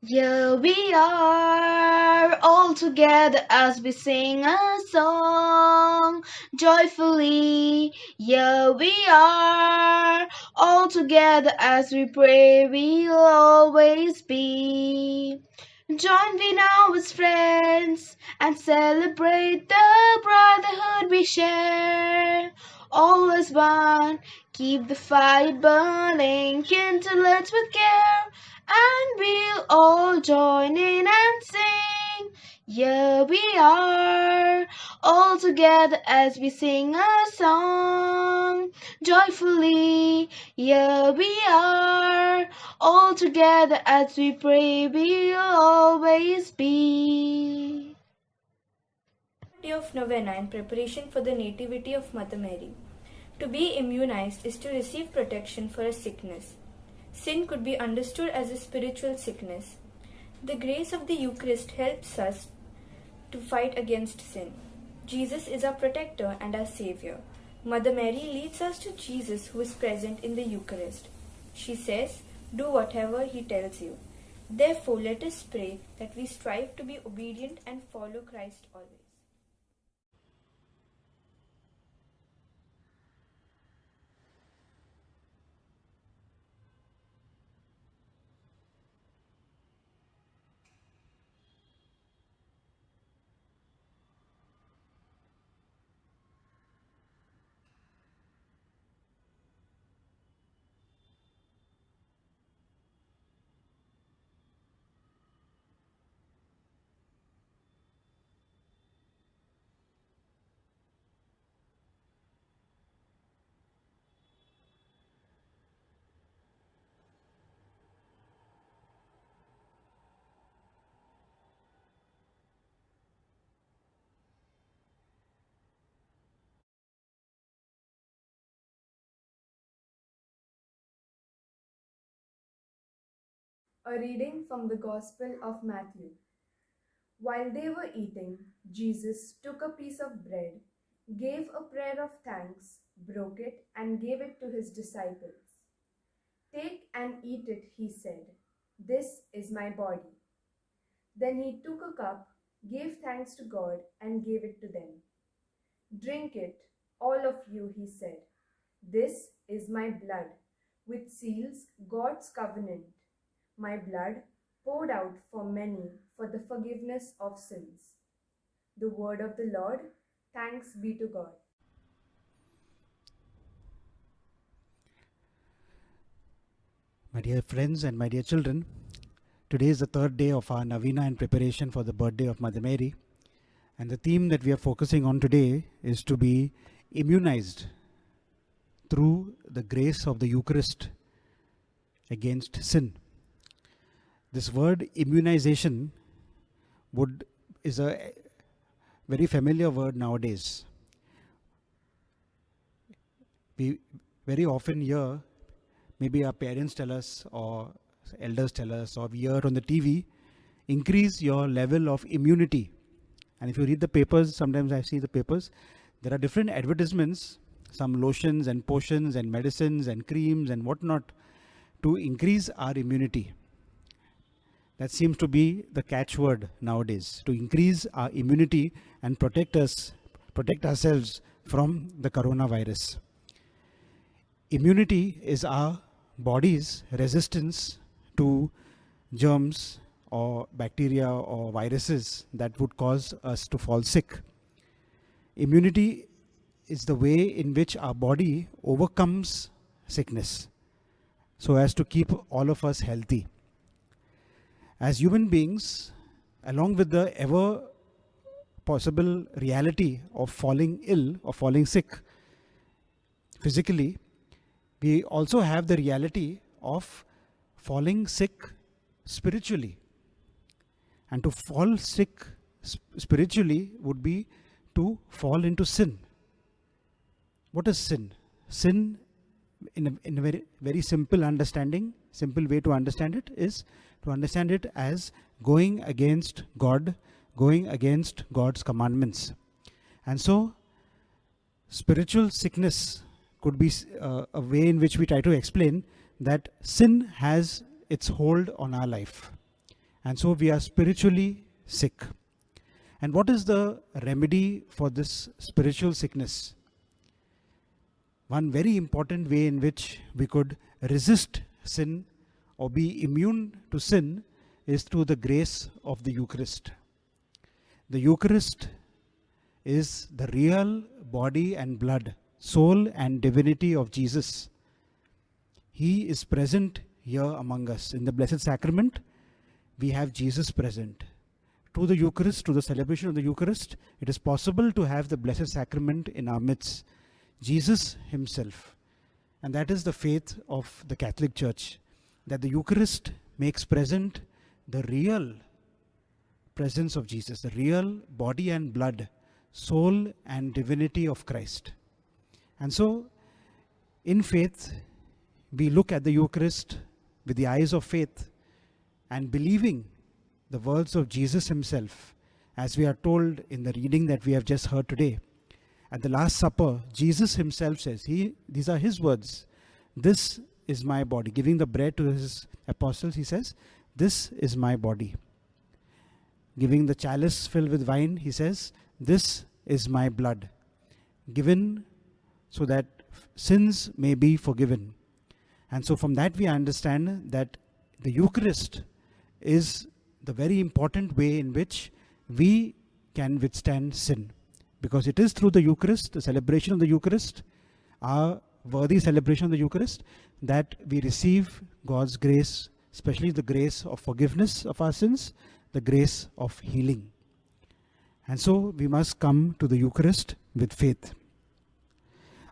Here we are all together as we sing a song joyfully. Here we are all together as we pray we'll always be. Join we now as friends and celebrate the brotherhood we share. All as one, keep the fire burning, kindle it with care, and we'll all join in and sing. Here we are, all together as we sing a song joyfully. Here we are, all together as we pray we'll always be. Day of Novena in preparation for the Nativity of Mother Mary. To be immunized is to receive protection for a sickness. Sin could be understood as a spiritual sickness. The grace of the Eucharist helps us to fight against sin. Jesus is our protector and our Savior. Mother Mary leads us to Jesus, who is present in the Eucharist. She says, "Do whatever He tells you." Therefore, let us pray that we strive to be obedient and follow Christ always. A reading from the Gospel of Matthew. While they were eating, Jesus took a piece of bread, gave a prayer of thanks, broke it, and gave it to his disciples. "Take and eat it," he said. "This is my body." Then he took a cup, gave thanks to God, and gave it to them. "Drink it, all of you," he said. "This is my blood, which seals God's covenant. My blood poured out for many for the forgiveness of sins." The word of the Lord. Thanks be to God. My dear friends and my dear children, today is the third day of our Novena in preparation for the birthday of Mother Mary. And the theme that we are focusing on today is to be immunized through the grace of the Eucharist against sin. This word immunization is a very familiar word nowadays. We very often hear, maybe our parents tell us or elders tell us, or we hear on the TV, increase your level of immunity. And if you read the papers, sometimes I see the papers, there are different advertisements, some lotions and potions and medicines and creams and whatnot to increase our immunity. That seems to be the catchword nowadays, to increase our immunity and protect ourselves from the coronavirus. Immunity is our body's resistance to germs or bacteria or viruses that would cause us to fall sick. Immunity is the way in which our body overcomes sickness so as to keep all of us healthy. As human beings, along with the ever possible reality of falling ill or falling sick physically, we also have the reality of falling sick spiritually. And to fall sick spiritually would be to fall into sin. What is sin? Sin, in a very, very simple understanding, simple way to understand it is to understand it as going against God, going against God's commandments. And so, spiritual sickness could be a way in which we try to explain that sin has its hold on our life. And so we are spiritually sick. And what is the remedy for this spiritual sickness? One very important way in which we could resist sin or be immune to sin is through the grace of the Eucharist. The Eucharist is the real body and blood, soul and divinity of Jesus. He is present here among us. In the Blessed Sacrament, we have Jesus present. Through the Eucharist, through the celebration of the Eucharist, it is possible to have the Blessed Sacrament in our midst. Jesus himself. And that is the faith of the Catholic Church, that the Eucharist makes present the real presence of Jesus, the real body and blood, soul and divinity of Christ. And so, in faith, we look at the Eucharist with the eyes of faith and believing the words of Jesus himself, as we are told in the reading that we have just heard today. At the Last Supper, Jesus himself says, these are his words, "This is my body." Giving the bread to his apostles, he says, "This is my body." Giving the chalice filled with wine, he says, "This is my blood, given so that sins may be forgiven." And so from that we understand that the Eucharist is the very important way in which we can withstand sin. Because it is through the Eucharist, the celebration of the Eucharist, our worthy celebration of the Eucharist, that we receive God's grace, especially the grace of forgiveness of our sins, the grace of healing. And so we must come to the Eucharist with faith.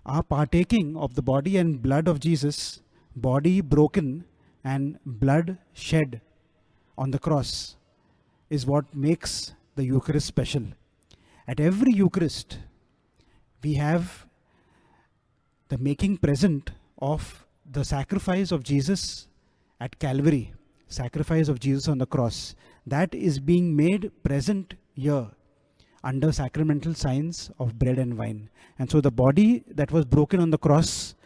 Our partaking of the body and blood of Jesus, body broken and blood shed on the cross, is what makes the Eucharist special. At every Eucharist, we have the making present of the sacrifice of Jesus at Calvary, sacrifice of Jesus on the cross. That is being made present here under sacramental signs of bread and wine. And so the body that was broken on the cross,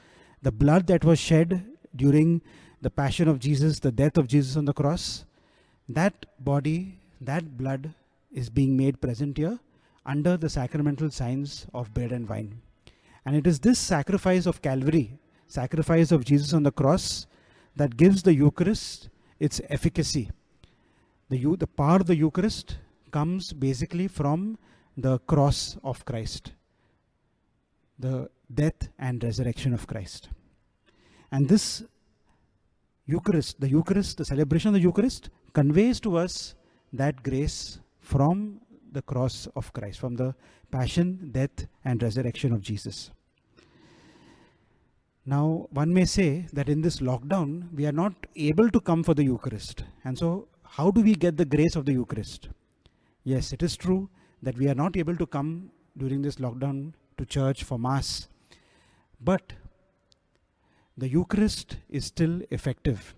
the blood that was shed during the passion of Jesus, the death of Jesus on the cross, that body, that blood is being made present here under the sacramental signs of bread and wine. And it is this sacrifice of Calvary, sacrifice of Jesus on the cross, that gives the Eucharist its efficacy. The power of the Eucharist comes basically from the cross of Christ, the death and resurrection of Christ. And this Eucharist, the celebration of the Eucharist, conveys to us that grace from the cross of Christ, from the passion, death and resurrection of Jesus. Now, one may say that in this lockdown, we are not able to come for the Eucharist. And so, how do we get the grace of the Eucharist? Yes, it is true that we are not able to come during this lockdown to church for Mass. But the Eucharist is still effective.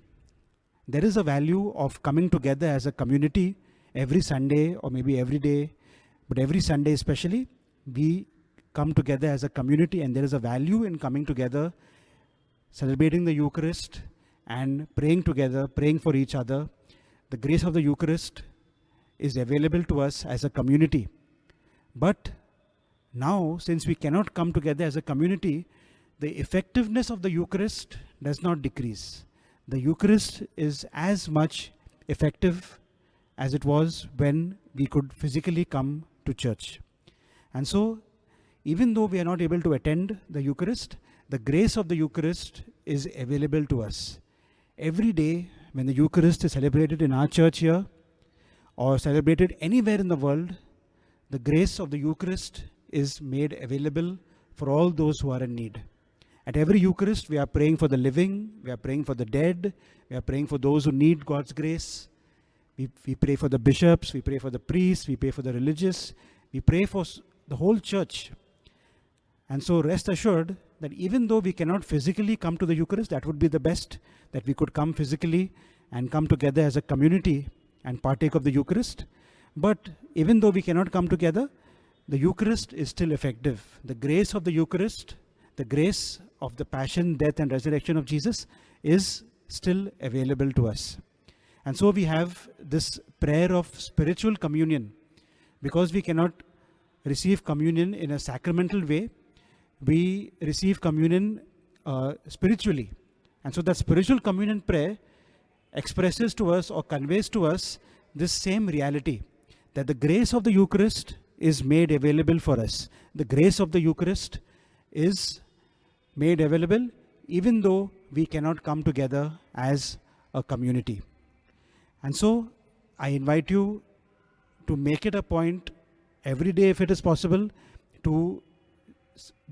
There is a value of coming together as a community every Sunday or maybe every day, but every Sunday especially, we come together as a community, and there is a value in coming together, celebrating the Eucharist and praying together, praying for each other. The grace of the Eucharist is available to us as a community. But now, since we cannot come together as a community, the effectiveness of the Eucharist does not decrease. The Eucharist is as much effective as it was when we could physically come to church. And so, even though we are not able to attend the Eucharist, the grace of the Eucharist is available to us. Every day, when the Eucharist is celebrated in our church here, or celebrated anywhere in the world, the grace of the Eucharist is made available for all those who are in need. At every Eucharist, we are praying for the living, we are praying for the dead, we are praying for those who need God's grace. We pray for the bishops, we pray for the priests, we pray for the religious, we pray for the whole church. And so rest assured that even though we cannot physically come to the Eucharist, that would be the best, that we could come physically and come together as a community and partake of the Eucharist. But even though we cannot come together, the Eucharist is still effective. The grace of the Eucharist, the grace of the passion, death and resurrection of Jesus is still available to us. And so we have this prayer of spiritual communion. Because we cannot receive communion in a sacramental way, we receive communion spiritually. And so that spiritual communion prayer expresses to us or conveys to us this same reality, that the grace of the Eucharist is made available for us. The grace of the Eucharist is made available even though we cannot come together as a community. And so I invite you to make it a point every day, if it is possible, to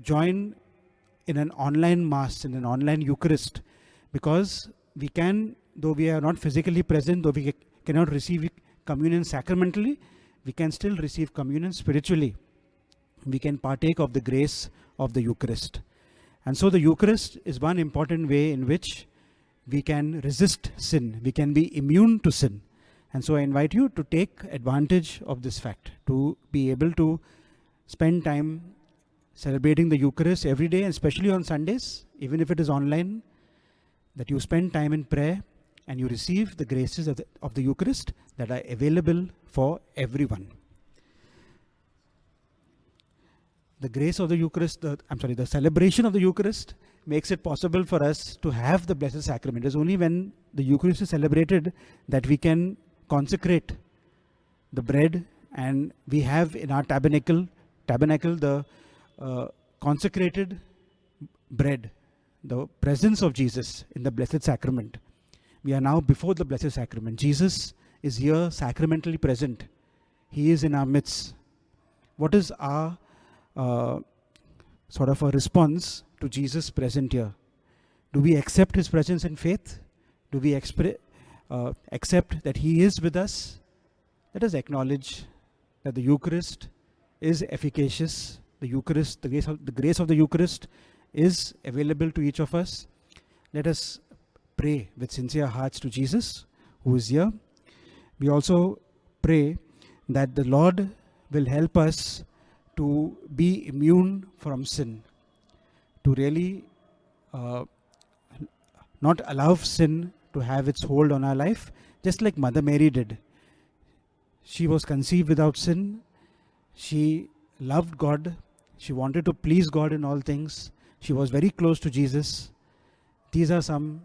join in an online Mass, in an online Eucharist, because we can, though we are not physically present, though we cannot receive communion sacramentally, we can still receive communion spiritually. We can partake of the grace of the Eucharist. And so the Eucharist is one important way in which we can resist sin, we can be immune to sin. And so I invite you to take advantage of this fact, to be able to spend time celebrating the Eucharist every day, and especially on Sundays, even if it is online, that you spend time in prayer and you receive the graces of the Eucharist that are available for everyone. The grace of the Eucharist, the celebration of the Eucharist makes it possible for us to have the Blessed Sacrament. It is only when the Eucharist is celebrated that we can consecrate the bread, and we have in our tabernacle the consecrated bread, the presence of Jesus in the Blessed Sacrament. We are now before the Blessed Sacrament. Jesus is here sacramentally present. He is in our midst. What is our sort of a response to Jesus present here? Do we accept his presence in faith? Do we accept that he is with us? Let us acknowledge that the Eucharist is efficacious. The Eucharist, the grace of the Eucharist is available to each of us. Let us pray with sincere hearts to Jesus, who is here. We also pray that the Lord will help us to be immune from sin, to really not allow sin to have its hold on our life, just like Mother Mary did. She was conceived without sin. She loved God. She wanted to please God in all things. She was very close to Jesus. These are some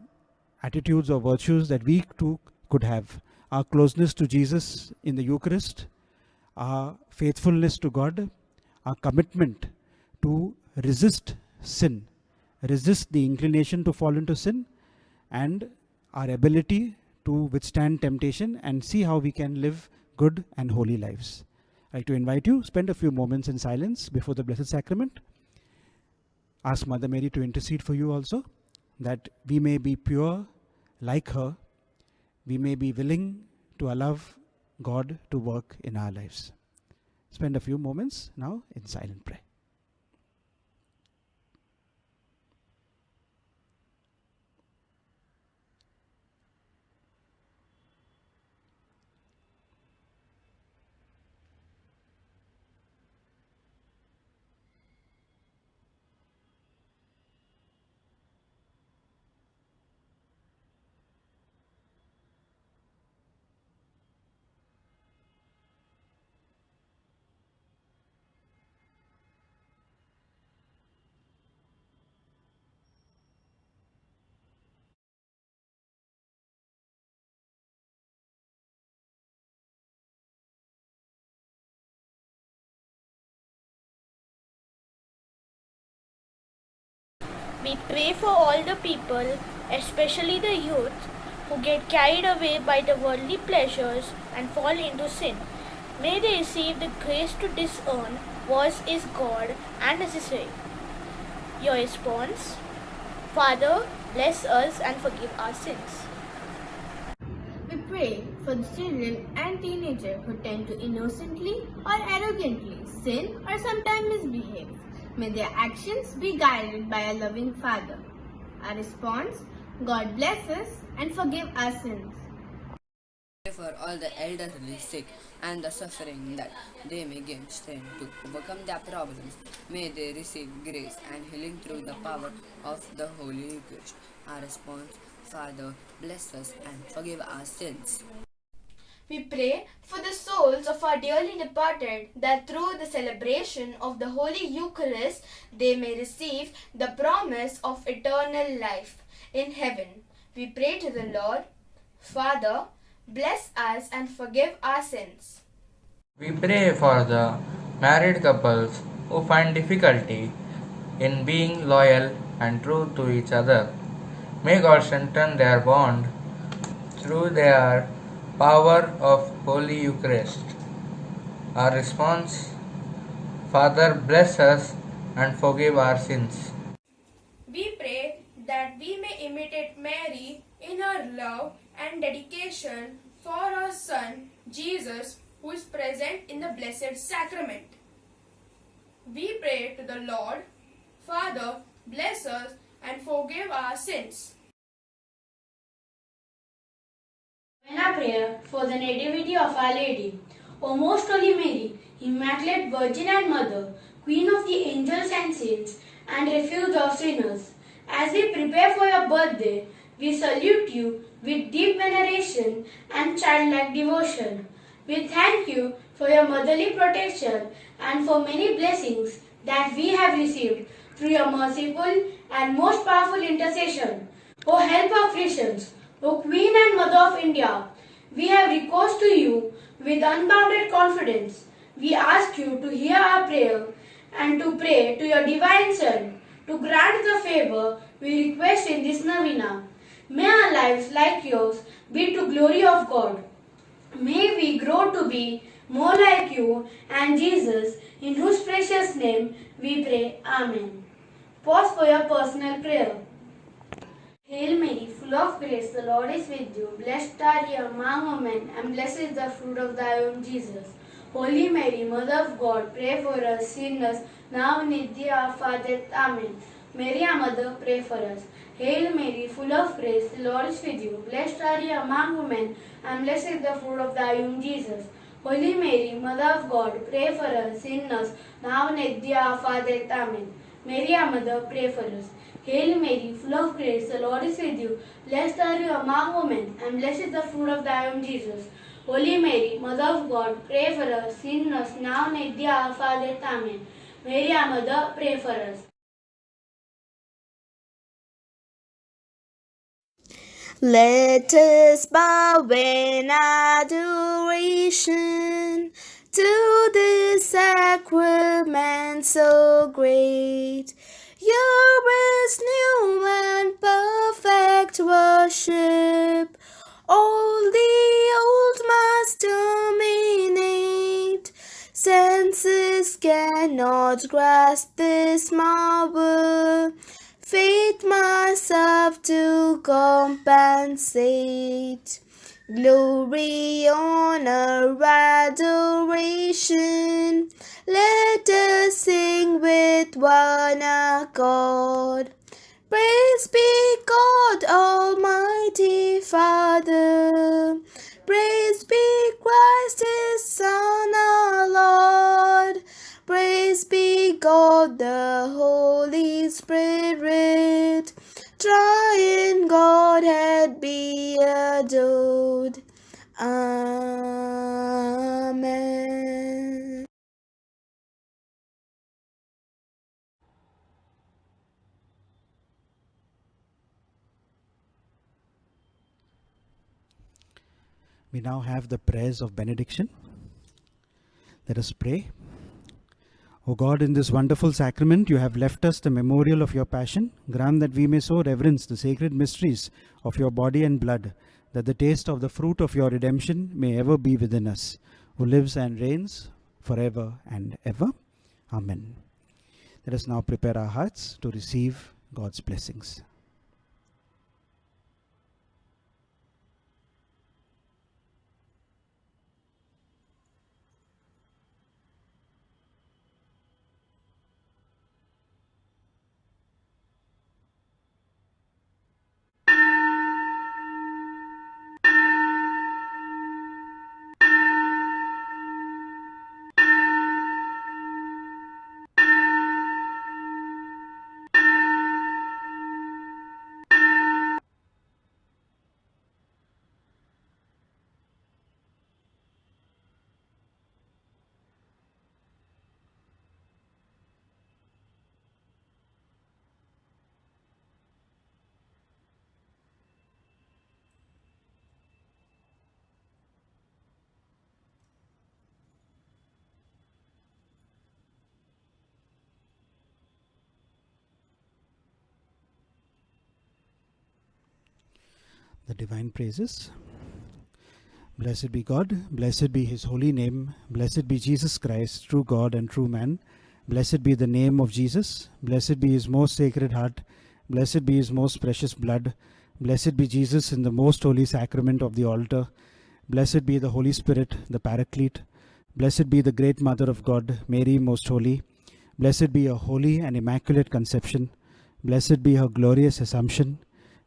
attitudes or virtues that we too could have. Our closeness to Jesus in the Eucharist, our faithfulness to God, our commitment to resist sin, resist the inclination to fall into sin, and our ability to withstand temptation and see how we can live good and holy lives. I'd like to invite you, spend a few moments in silence before the Blessed Sacrament. Ask Mother Mary to intercede for you also, that we may be pure like her, we may be willing to allow God to work in our lives. Spend a few moments now in silent prayer. We pray for all the people, especially the youth, who get carried away by the worldly pleasures and fall into sin. May they receive the grace to discern what is God and necessary. Your response: Father, bless us and forgive our sins. We pray for the children and teenagers who tend to innocently or arrogantly sin or sometimes misbehave. May their actions be guided by a loving Father. Our response: God bless us and forgive our sins. Pray for all the elderly sick and the suffering, that they may gain strength to overcome their problems. May they receive grace and healing through the power of the Holy Eucharist. Our response: Father, bless us and forgive our sins. We pray for the souls of our dearly departed, that through the celebration of the Holy Eucharist they may receive the promise of eternal life in heaven. We pray to the Lord. Father, bless us and forgive our sins. We pray for the married couples who find difficulty in being loyal and true to each other. May God strengthen their bond through their power of Holy Eucharist. Our response: Father, bless us and forgive our sins. We pray that we may imitate Mary in her love and dedication for her Son, Jesus, who is present in the Blessed Sacrament. We pray to the Lord. Father, bless us and forgive our sins. Novena prayer for the Nativity of Our Lady. O Most Holy Mary, Immaculate Virgin and Mother, Queen of the angels and saints, and refuge of sinners, as we prepare for your birthday, we salute you with deep veneration and childlike devotion. We thank you for your motherly protection and for many blessings that we have received through your merciful and most powerful intercession. O help of Christians, O Queen and Mother of India, we have recourse to you with unbounded confidence. We ask you to hear our prayer and to pray to your divine Son to grant the favor we request in this novena. May our lives, like yours, be to glory of God. May we grow to be more like you and Jesus, in whose precious name we pray. Amen. Pause for your personal prayer. Hail Mary, full of grace, the Lord is with you. Blessed are you among women, and blessed is the fruit of thy womb, Jesus. Holy Mary, Mother of God, pray for us sinners, now and at the hour of our death. Amen. Mary, our Mother, pray for us. Hail Mary, full of grace, the Lord is with you. Blessed are you among women, and blessed is the fruit of thy womb, Jesus. Holy Mary, Mother of God, pray for us sinners, now and at the hour of our death. Amen. Mary, our Mother, pray for us. Hail Mary, full of grace, the Lord is with you. Blessed are you among women, and blessed is the fruit of thy womb, Jesus. Holy Mary, Mother of God, pray for us sinners, now and at the hour of our death. Amen. Mary, our Mother, pray for us. Let us bow in adoration to this sacrament so great. Yours new and perfect worship, all the old must dominate. Senses cannot grasp this marvel, faith must serve to compensate. Glory, honor, adoration, let us sing with one accord. Praise be God, Almighty Father. Praise be Christ, His Son, our Lord. Praise be God, the Holy Spirit. Triune Godhead be adored. Amen. We now have the prayers of benediction. Let us pray. O God, in this wonderful sacrament, you have left us the memorial of your passion. Grant that we may so reverence the sacred mysteries of your body and blood, that the taste of the fruit of your redemption may ever be within us, who lives and reigns forever and ever. Amen. Let us now prepare our hearts to receive God's blessings. the divine praises. Blessed be God, blessed be his holy name, blessed be Jesus Christ, true God and true man. Blessed be the name of Jesus, blessed be his most sacred heart, blessed be his most precious blood, blessed be Jesus in the most holy sacrament of the altar, blessed be the Holy Spirit, the Paraclete, blessed be the great Mother of God, Mary most holy, blessed be her holy and immaculate conception, blessed be her glorious assumption,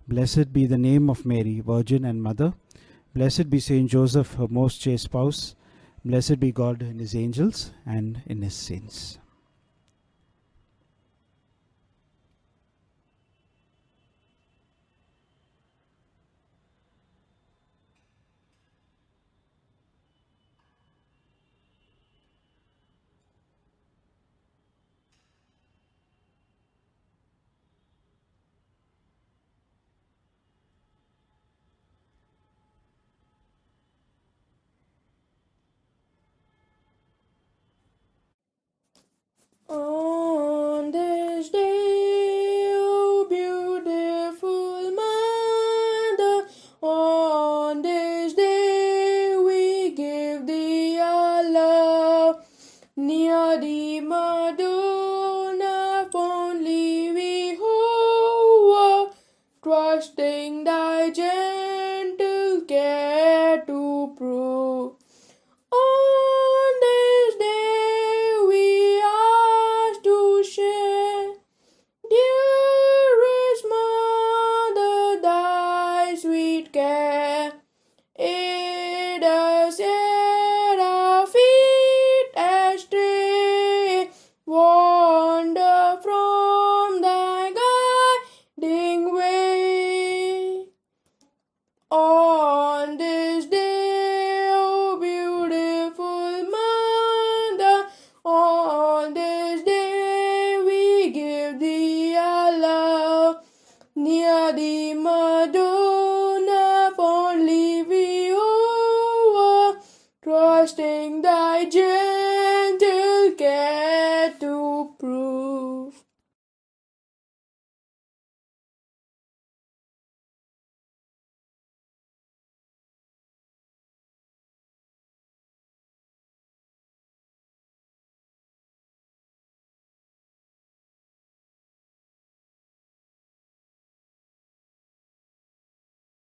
blessed be the name of Mary, Virgin and Mother, blessed be Saint Joseph, her most chaste spouse, blessed be God in his angels and in his saints. On this day, oh beautiful mother, on this day we give thee our love. Near the Madonna fondly we hover, trusting thy gentle care to prove. On this day we ask to share, dearest mother, thy sweet care. Aid us ere our feet astray wander from thy guiding way. On this day, oh beautiful mother, on this day we give thee our love. Near the Madonna fondly we hover, trusting thy